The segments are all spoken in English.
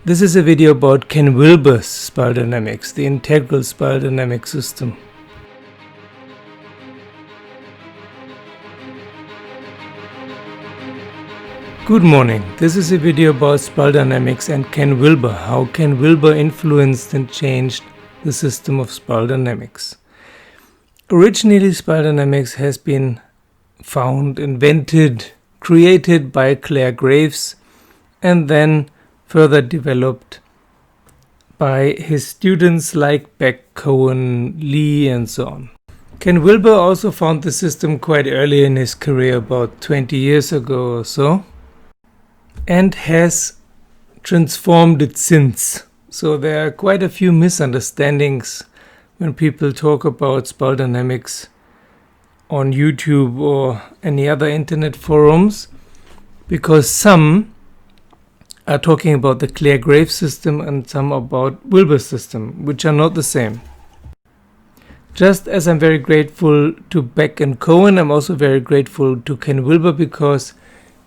This is a video about Ken Wilber's spiral dynamics, the integral spiral dynamic system. Good morning, this is a video about spiral dynamics and Ken Wilber, how Ken Wilber influenced and changed the system of spiral dynamics. Originally, spiral dynamics has been found, invented, created by Clare Graves and then further developed by his students like Beck, Cohen, Lee and so on. Ken Wilber also found the system quite early in his career, about 20 years ago or so, and has transformed it since. So there are quite a few misunderstandings when people talk about spiral dynamics on YouTube or any other internet forums, because some are talking about the Clare Graves system and some about Wilber's system, which are not the same. Just as I'm very grateful to Beck and Cohen, I'm also very grateful to Ken Wilber because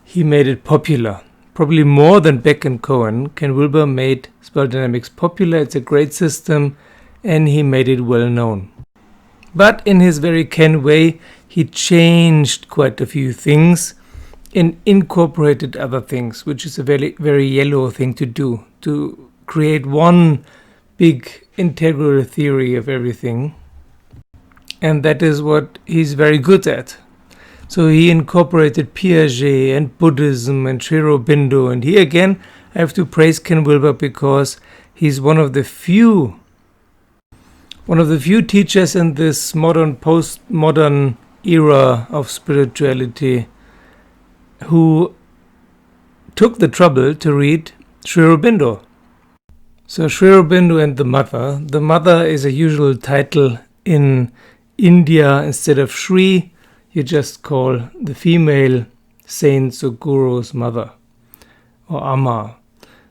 he made it popular. Probably more than Beck and Cohen, Ken Wilber made spiral dynamics popular. It's a great system and he made it well known. But in his very Ken way, he changed quite a few things and incorporated other things, which is a very, very yellow thing to do, to create one big integral theory of everything. And that is what he's very good at. So he incorporated Piaget and Buddhism and Sri Aurobindo. And here again, I have to praise Ken Wilber because he's one of the few teachers in this modern, postmodern era of spirituality who took the trouble to read Sri Aurobindo. So Sri Aurobindo and the Mother. The Mother is a usual title in India. Instead of Sri, you just call the female saint's or guru's mother or Amma.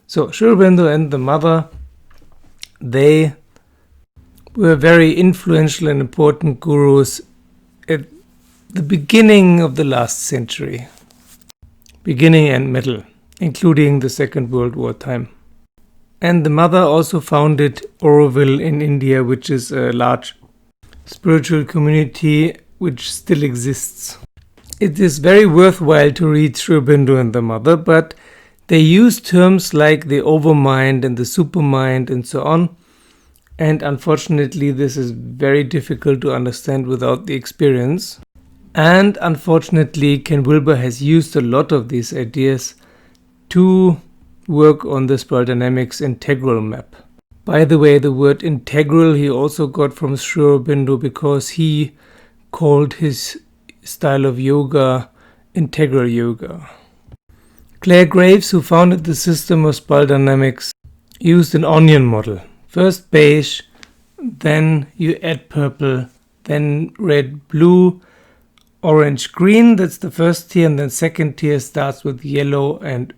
So Sri Aurobindo and the Mother, they were very influential and important gurus at the beginning of the last century. Beginning and middle, including the Second World War time. And the Mother also founded Auroville in India, which is a large spiritual community which still exists. It is very worthwhile to read Sri Aurobindo and the Mother, but they use terms like the overmind and the supermind and so on. And unfortunately, this is very difficult to understand without the experience. And unfortunately, Ken Wilber has used a lot of these ideas to work on the spiral dynamics integral map. By the way, the word integral he also got from Sri Aurobindo because he called his style of yoga integral yoga. Clare Graves, who founded the system of spiral dynamics, used an onion model. First beige, then you add purple, then red, blue, orange, green. That's the first tier, and then second tier starts with yellow and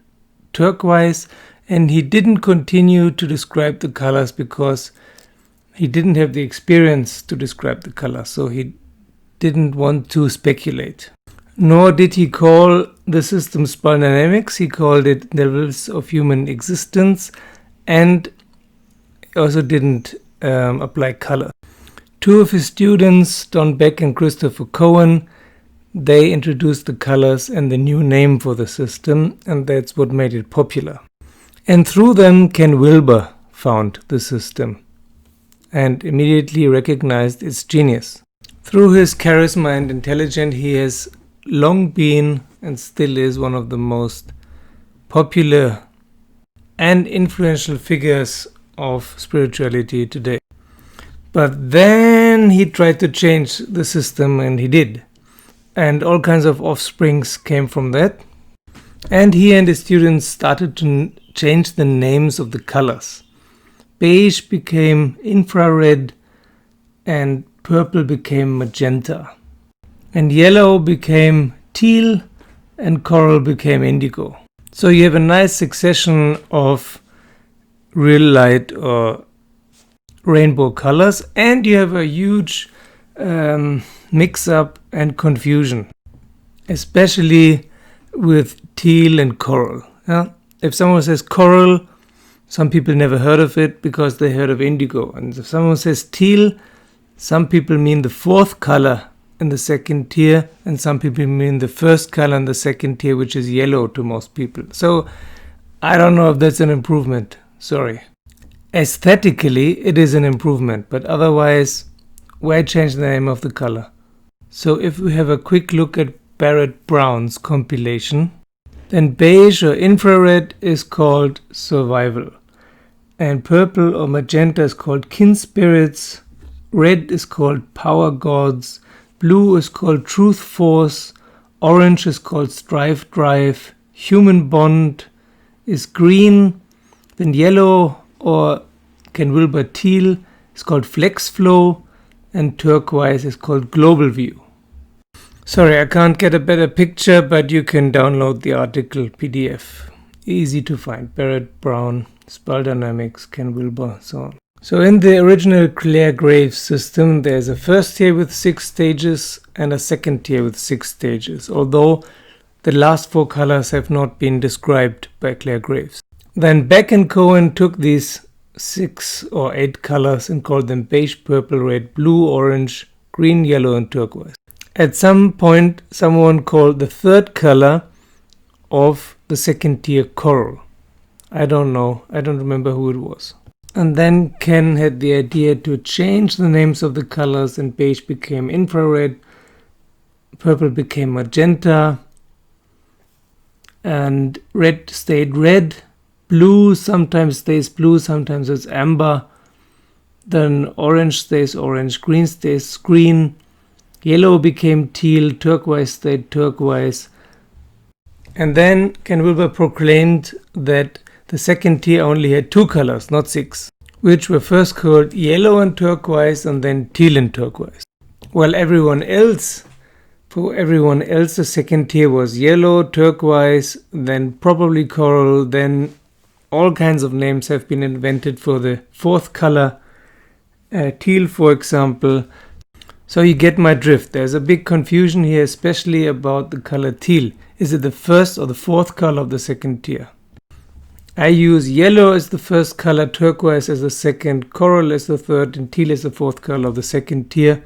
turquoise. And he didn't continue to describe the colors because he didn't have the experience to describe the colors, so he didn't want to speculate. Nor did he call the system spiral dynamics. He called it levels of human existence, and also didn't apply color. Two of his students, Don Beck and Christopher Cohen, they introduced the colors and the new name for the system, and that's what made it popular. And through them, Ken Wilber found the system and immediately recognized its genius. Through his charisma and intelligence, he has long been and still is one of the most popular and influential figures of spirituality today. But then he tried to change the system, and he did. And all kinds of offsprings came from that. And he and his students started to change the names of the colors. Beige became infrared, and purple became magenta. And yellow became teal, and coral became indigo. So you have a nice succession of real light or rainbow colors, and you have a huge mix-up and confusion, especially with teal and coral. Yeah? If someone says coral, Some people never heard of it because they heard of indigo. And if someone says teal, some people mean the fourth color in the second tier, and some people mean the first color in the second tier, which is yellow to most people. So I don't know if that's an improvement. Sorry. Aesthetically, it is an improvement, but otherwise, why change the name of the color? So if we have a quick look at Barrett Brown's compilation, then beige or infrared is called survival, and purple or magenta is called kin spirits, red is called power gods, blue is called truth force, orange is called strive drive, human bond is green, then yellow or Ken Wilber teal is called flex flow, and turquoise is called global view. Sorry, I can't get a better picture, but you can download the article PDF. Easy to find. Barrett Brown, Spell Dynamics, Ken Wilber, so on. So in the original Clare Graves system, there's a first tier with 6 stages and a second tier with 6 stages, although the last 4 colors have not been described by Clare Graves. Then Beck and Cohen took these 6 or 8 colors and called them beige, purple, red, blue, orange, green, yellow, and turquoise. At some point, someone called the third color of the second tier coral. I don't know. I don't remember who it was. And then Ken had the idea to change the names of the colors, and beige became infrared, purple became magenta, and red stayed red, blue sometimes stays blue, sometimes it's amber, then orange stays orange, green stays green, yellow became teal, turquoise stayed turquoise. And then Ken Wilber proclaimed that the second tier only had 2 colors, not 6, which were first called yellow and turquoise and then teal and turquoise. While for everyone else, the second tier was yellow, turquoise, then probably coral, then all kinds of names have been invented for the fourth color, teal for example. So you get my drift. There's a big confusion here, especially about the color teal. Is it the first or the fourth color of the second tier? I use yellow as the first color, turquoise as the second, coral as the third, and teal as the fourth color of the second tier,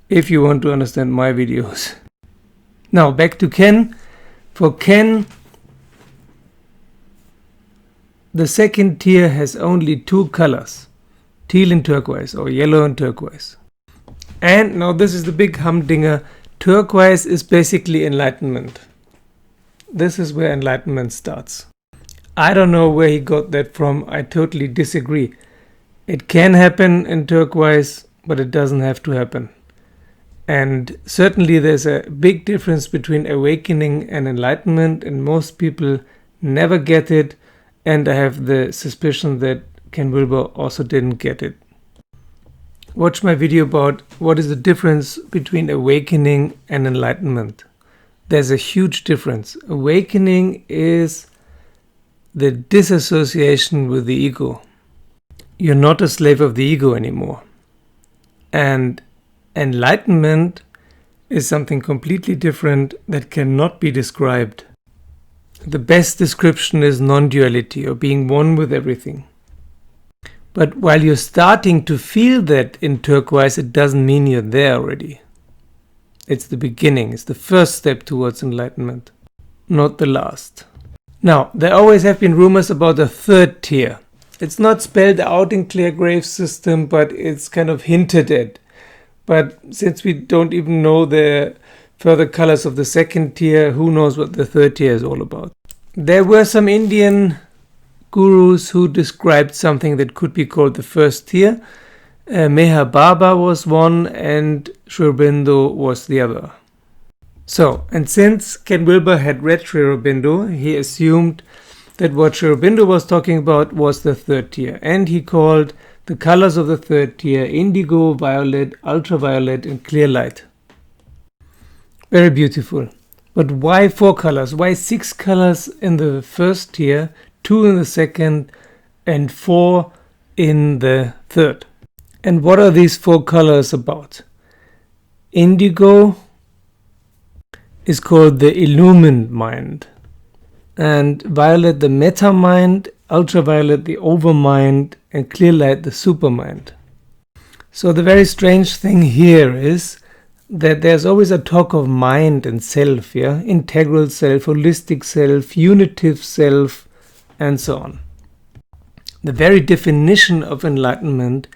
if you want to understand my videos. Now back to Ken. For Ken, the second tier has only 2 colors, teal and turquoise, or yellow and turquoise. And now this is the big humdinger. Turquoise is basically enlightenment. This is where enlightenment starts. I don't know where he got that from. I totally disagree. It can happen in turquoise, but it doesn't have to happen. And certainly there's a big difference between awakening and enlightenment, and most people never get it. And I have the suspicion that Ken Wilber also didn't get it. Watch my video about what is the difference between awakening and enlightenment. There's a huge difference. Awakening is the disassociation with the ego. You're not a slave of the ego anymore. And enlightenment is something completely different that cannot be described. The best description is non-duality, or being one with everything. But while you're starting to feel that in turquoise, it doesn't mean you're there already. It's the beginning. It's the first step towards enlightenment, not the last. Now, there always have been rumors about a third tier. It's not spelled out in Clare Graves' system, but it's kind of hinted at. But since we don't even know the further colors of the second tier, who knows what the third tier is all about. There were some Indian gurus who described something that could be called the first tier. Meher Baba was one and Sri Aurobindo was the other. So, and since Ken Wilber had read Sri Aurobindo, he assumed that what Sri Aurobindo was talking about was the third tier, and he called the colors of the third tier indigo, violet, ultraviolet, and clear light. Very beautiful. But why 4 colors? Why 6 colors in the first tier, 2 in the second, and 4 in the third? And what are these 4 colors about? Indigo is called the illumined mind, and violet the meta mind, ultraviolet the overmind, and clear light the supermind. So the very strange thing here is that there's always a talk of mind and self, yeah? Integral self, holistic self, unitive self, and so on. The very definition of enlightenment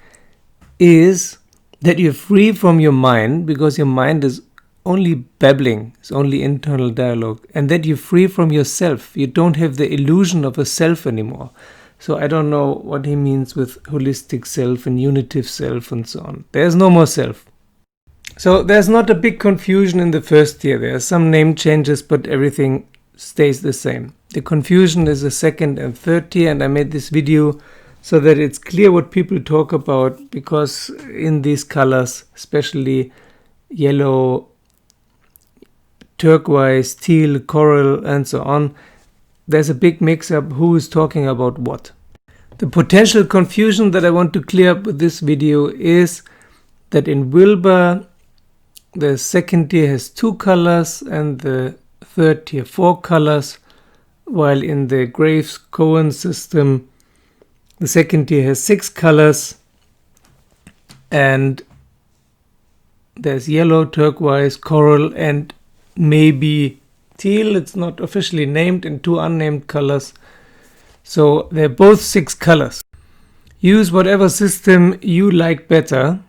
is that you're free from your mind, because your mind is only babbling, it's only internal dialogue, and that you're free from yourself. You don't have the illusion of a self anymore. So I don't know what he means with holistic self and unitive self and so on. There's no more self. So there's not a big confusion in the first year. There are some name changes, but everything stays the same. The confusion is the second and third year, and I made this video so that it's clear what people talk about, because in these colors, especially yellow, turquoise, teal, coral, and so on, there's a big mix-up who is talking about what. The potential confusion that I want to clear up with this video is that in Wilber, the second tier has 2 colors and the third tier 4 colors, while in the Graves-Cohen system, the second tier has 6 colors, and there's yellow, turquoise, coral, and maybe teal. It's not officially named, in 2 unnamed colors. So they're both 6 colors. Use whatever system you like better.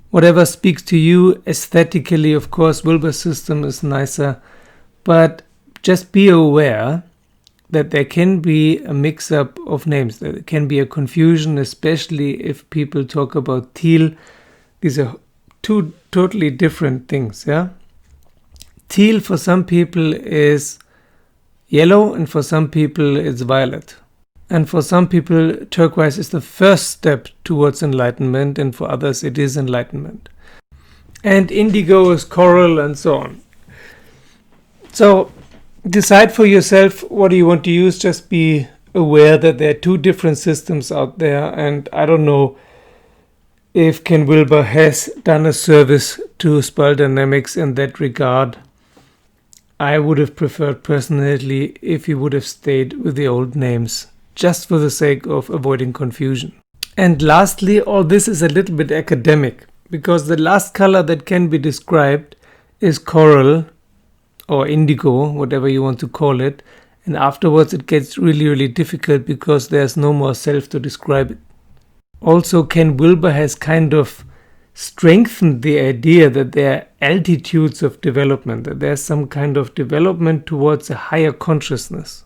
Whatever speaks to you aesthetically. Of course, Wilber's system is nicer, but just be aware that there can be a mix-up of names. There can be a confusion, especially if people talk about teal. These are 2 totally different things, yeah? Teal for some people is yellow, and for some people it's violet. And for some people, turquoise is the first step towards enlightenment, and for others it is enlightenment. And indigo is coral, and so on. So decide for yourself what do you want to use. Just be aware that there are 2 different systems out there, and I don't know if Ken Wilber has done a service to spiral dynamics in that regard. I would have preferred personally if he would have stayed with the old names, just for the sake of avoiding confusion. And lastly, all this is a little bit academic, because the last color that can be described is coral or indigo, whatever you want to call it, and afterwards it gets really difficult because there's no more self to describe it. Also, Ken Wilber has kind of strengthened the idea that there are altitudes of development, that there's some kind of development towards a higher consciousness.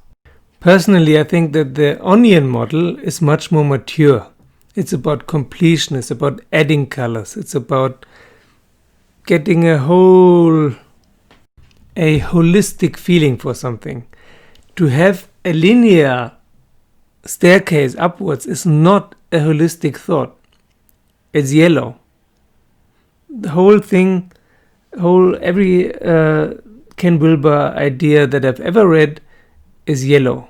Personally, I think that the onion model is much more mature. It's about completion, it's about adding colors, it's about getting a holistic feeling for something. To have a linear staircase upwards is not a holistic thought. It's yellow. The whole thing, every Ken Wilber idea that I've ever read is yellow,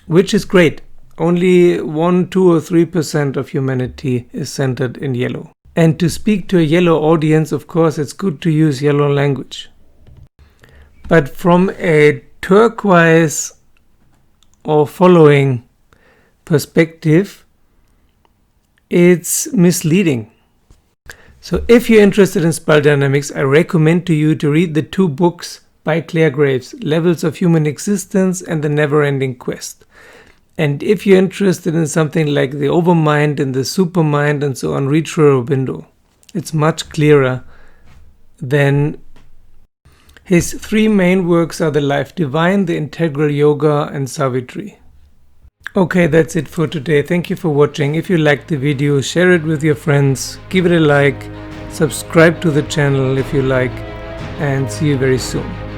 which is great. Only 1, 2 or 3% of humanity is centered in yellow. And to speak to a yellow audience, of course, it's good to use yellow language. But from a turquoise or following perspective, it's misleading. So if you're interested in spiral dynamics, I recommend to you to read the 2 books by Clare Graves, Levels of Human Existence and The Never-Ending Quest. And if you're interested in something like the overmind and the supermind and so on, read Sri Aurobindo. It's much clearer than his 3 main works are The Life Divine, The Integral Yoga, and Savitri. Okay, that's it for today. Thank you for watching. If you liked the video, share it with your friends, give it a like, subscribe to the channel if you like, and see you very soon.